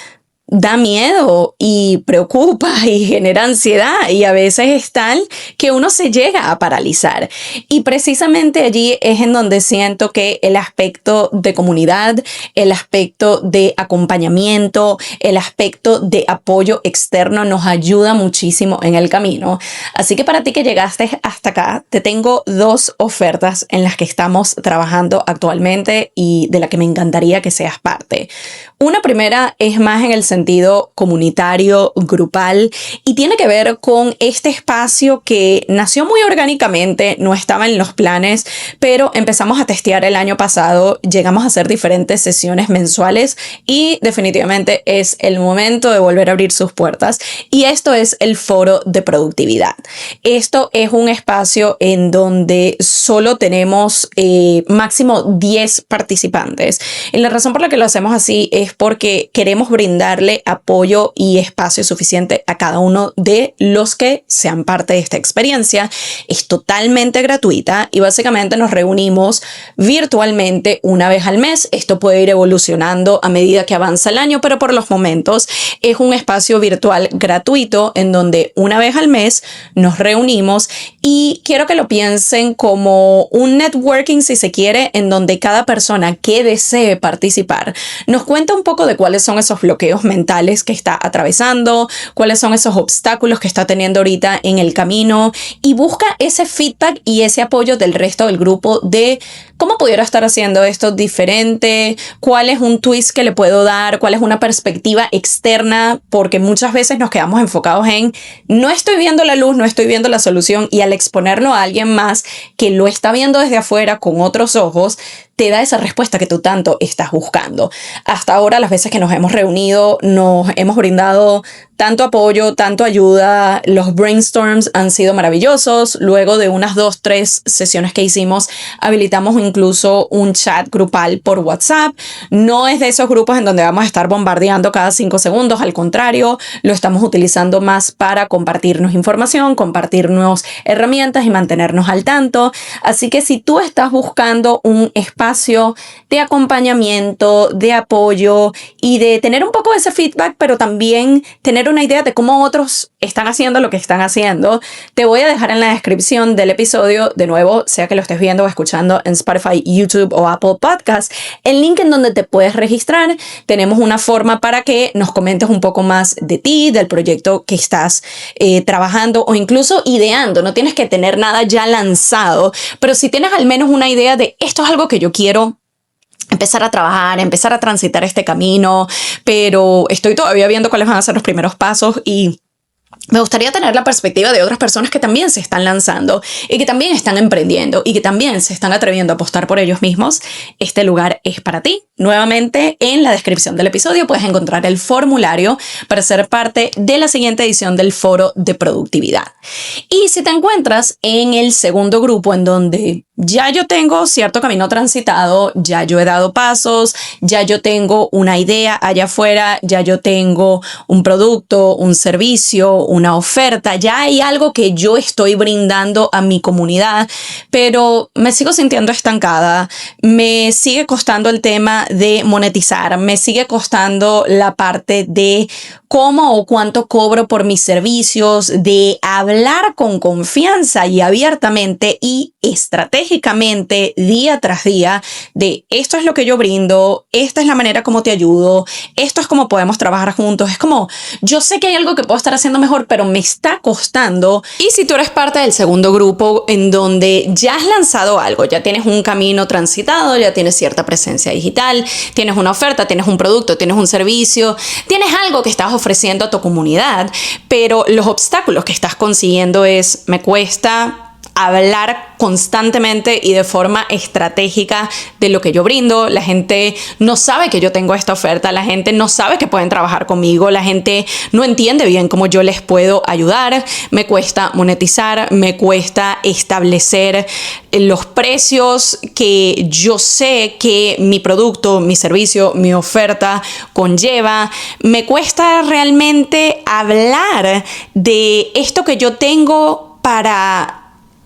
da miedo y preocupa y genera ansiedad, y a veces es tal que uno se llega a paralizar. Y precisamente allí es en donde siento que el aspecto de comunidad, el aspecto de acompañamiento, el aspecto de apoyo externo nos ayuda muchísimo en el camino. Así que para ti que llegaste hasta acá, te tengo 2 ofertas en las que estamos trabajando actualmente y de la que me encantaría que seas parte. Una primera es más en el sentido comunitario, grupal, y tiene que ver con este espacio que nació muy orgánicamente, no estaba en los planes, pero empezamos a testear el año pasado, llegamos a hacer diferentes sesiones mensuales y definitivamente es el momento de volver a abrir sus puertas, y esto es el Foro de Productividad. Esto es un espacio en donde solo tenemos máximo 10 participantes, y la razón por la que lo hacemos así es porque queremos brindarle apoyo y espacio suficiente a cada uno de los que sean parte de esta experiencia. Es totalmente gratuita y básicamente nos reunimos virtualmente una vez al mes. Esto puede ir evolucionando a medida que avanza el año, pero por los momentos es un espacio virtual gratuito en donde una vez al mes nos reunimos, y quiero que lo piensen como un networking, si se quiere, en donde cada persona que desee participar nos cuenta un poco de cuáles son esos bloqueos mentales que está atravesando, cuáles son esos obstáculos que está teniendo ahorita en el camino, y busca ese feedback y ese apoyo del resto del grupo de cómo pudiera estar haciendo esto diferente, cuál es un twist que le puedo dar, cuál es una perspectiva externa, porque muchas veces nos quedamos enfocados en no estoy viendo la luz, no estoy viendo la solución, y al exponerlo a alguien más que lo está viendo desde afuera con otros ojos, te da esa respuesta que tú tanto estás buscando. Hasta ahora, las veces que nos hemos reunido, nos hemos brindado tanto apoyo, tanto ayuda. Los brainstorms han sido maravillosos. Luego de unas 2-3 sesiones que hicimos, habilitamos incluso un chat grupal por WhatsApp. No es de esos grupos en donde vamos a estar bombardeando cada 5 segundos. Al contrario, lo estamos utilizando más para compartirnos información, compartirnos herramientas y mantenernos al tanto. Así que si tú estás buscando un espacio de acompañamiento, de apoyo y de tener un poco de ese feedback, pero también tener una idea de cómo otros están haciendo lo que están haciendo, te voy a dejar en la descripción del episodio, de nuevo, sea que lo estés viendo o escuchando en Spotify, YouTube o Apple Podcasts, el link en donde te puedes registrar. Tenemos una forma para que nos comentes un poco más de ti, del proyecto que estás trabajando o incluso ideando. No tienes que tener nada ya lanzado, pero si tienes al menos una idea de esto es algo que yo quiero empezar a trabajar, empezar a transitar este camino, pero estoy todavía viendo cuáles van a ser los primeros pasos, y me gustaría tener la perspectiva de otras personas que también se están lanzando y que también están emprendiendo y que también se están atreviendo a apostar por ellos mismos. Este lugar es para ti. Nuevamente, en la descripción del episodio puedes encontrar el formulario para ser parte de la siguiente edición del Foro de Productividad. Y si te encuentras en el segundo grupo, en donde ya yo tengo cierto camino transitado, ya yo he dado pasos, ya yo tengo una idea allá afuera, ya yo tengo un producto, un servicio, una oferta, ya hay algo que yo estoy brindando a mi comunidad, pero me sigo sintiendo estancada, me sigue costando el tema de monetizar, me sigue costando la parte de cómo o cuánto cobro por mis servicios, de hablar con confianza y abiertamente y estratégicamente día tras día de esto es lo que yo brindo, esta es la manera como te ayudo, esto es como podemos trabajar juntos. Es como, yo sé que hay algo que puedo estar haciendo mejor, pero me está costando. Y si tú eres parte del segundo grupo en donde ya has lanzado algo, ya tienes un camino transitado, ya tienes cierta presencia digital, tienes una oferta, tienes un producto, tienes un servicio, tienes algo que estás ofreciendo a tu comunidad, pero los obstáculos que estás consiguiendo me cuesta hablar constantemente y de forma estratégica de lo que yo brindo. La gente no sabe que yo tengo esta oferta, la gente no sabe que pueden trabajar conmigo, la gente no entiende bien cómo yo les puedo ayudar, me cuesta monetizar, me cuesta establecer los precios que yo sé que mi producto, mi servicio, mi oferta conlleva, me cuesta realmente hablar de esto que yo tengo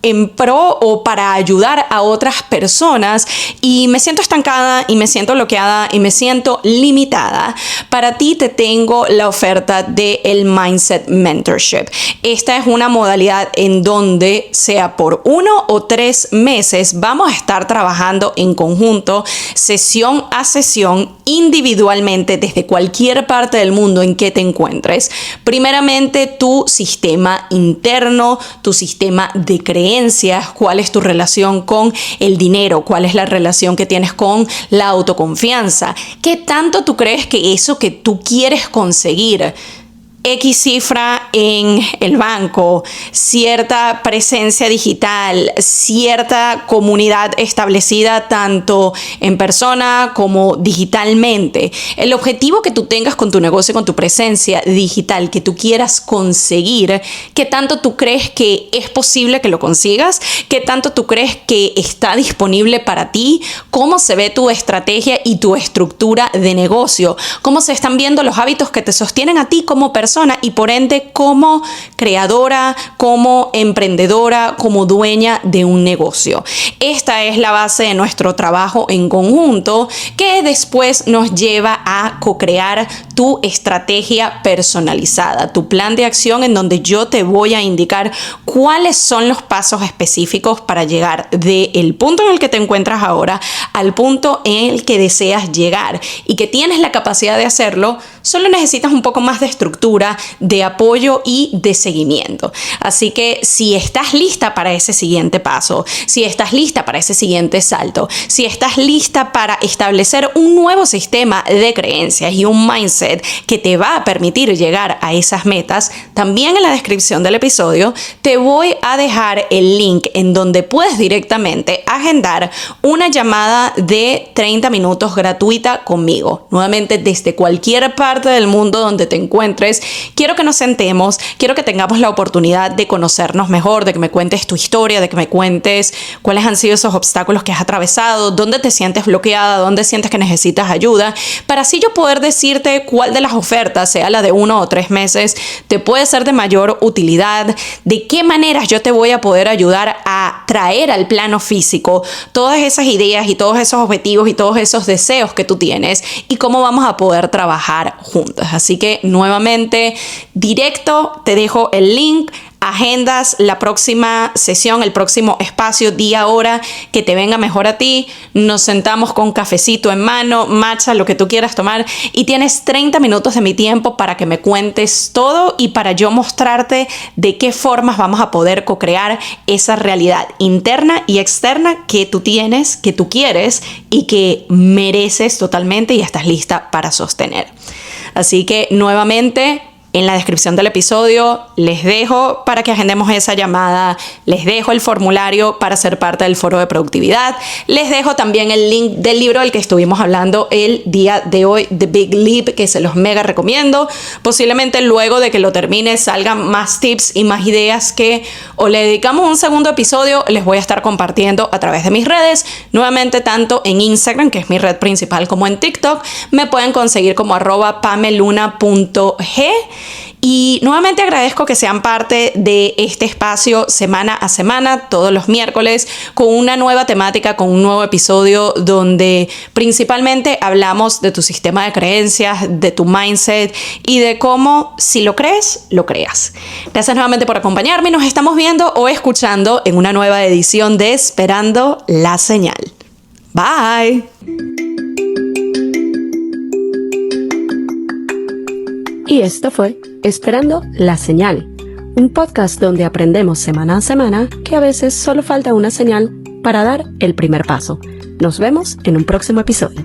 en pro o para ayudar a otras personas, y me siento estancada y me siento bloqueada y me siento limitada. Para ti te tengo la oferta del Mindset Mentorship. Esta es una modalidad en donde, sea por 1 o 3 meses, vamos a estar trabajando en conjunto, sesión a sesión, individualmente, desde cualquier parte del mundo en que te encuentres. Primeramente, tu sistema interno, tu sistema de creencias, cuál es tu relación con el dinero, cuál es la relación que tienes con la autoconfianza, qué tanto tú crees que eso que tú quieres conseguir, X cifra en el banco, cierta presencia digital, cierta comunidad establecida tanto en persona como digitalmente. El objetivo que tú tengas con tu negocio, con tu presencia digital que tú quieras conseguir, ¿qué tanto tú crees que es posible que lo consigas? ¿Qué tanto tú crees que está disponible para ti? ¿Cómo se ve tu estrategia y tu estructura de negocio? ¿Cómo se están viendo los hábitos que te sostienen a ti como persona y por ende como creadora, como emprendedora, como dueña de un negocio? Esta es la base de nuestro trabajo en conjunto, que después nos lleva a co-crear tu estrategia personalizada, tu plan de acción, en donde yo te voy a indicar cuáles son los pasos específicos para llegar del punto en el que te encuentras ahora al punto en el que deseas llegar, y que tienes la capacidad de hacerlo. Solo necesitas un poco más de estructura, de apoyo y de seguimiento. Así que si estás lista para ese siguiente paso, si estás lista para ese siguiente salto, si estás lista para establecer un nuevo sistema de creencias y un mindset que te va a permitir llegar a esas metas, también en la descripción del episodio te voy a dejar el link en donde puedes directamente agendar una llamada de 30 minutos gratuita conmigo. Nuevamente, desde cualquier parte del mundo donde te encuentres, quiero que nos sentemos, quiero que tengamos la oportunidad de conocernos mejor, de que me cuentes tu historia, de que me cuentes cuáles han sido esos obstáculos que has atravesado, dónde te sientes bloqueada, dónde sientes que necesitas ayuda, para así yo poder decirte cuál de las ofertas, sea la de 1 o 3 meses, te puede ser de mayor utilidad, de qué maneras yo te voy a poder ayudar a traer al plano físico todas esas ideas y todos esos objetivos y todos esos deseos que tú tienes, y cómo vamos a poder trabajar juntos. Así que nuevamente, directo, te dejo el link. Agendas la próxima sesión, el próximo espacio, día, hora que te venga mejor a ti. Nos sentamos con cafecito en mano, matcha, lo que tú quieras tomar, y tienes 30 minutos de mi tiempo para que me cuentes todo y para yo mostrarte de qué formas vamos a poder co-crear esa realidad interna y externa que tú tienes, que tú quieres y que mereces totalmente y estás lista para sostener. Así que nuevamente, En la descripción del episodio les dejo para que agendemos esa llamada, les dejo el formulario para ser parte del foro de productividad, les dejo también el link del libro del que estuvimos hablando el día de hoy, The Big Leap, que se los mega recomiendo. Posiblemente luego de que lo termine salgan más tips y más ideas que o le dedicamos un segundo episodio, les voy a estar compartiendo a través de mis redes, nuevamente tanto en Instagram, que es mi red principal, como en TikTok. Me pueden conseguir como @pameluna.g. Y nuevamente agradezco que sean parte de este espacio semana a semana, todos los miércoles, con una nueva temática, con un nuevo episodio donde principalmente hablamos de tu sistema de creencias, de tu mindset y de cómo, si lo crees, lo creas. Gracias nuevamente por acompañarme y nos estamos viendo o escuchando en una nueva edición de Esperando la Señal. Bye. Y esto fue Esperando la Señal, un podcast donde aprendemos semana a semana que a veces solo falta una señal para dar el primer paso. Nos vemos en un próximo episodio.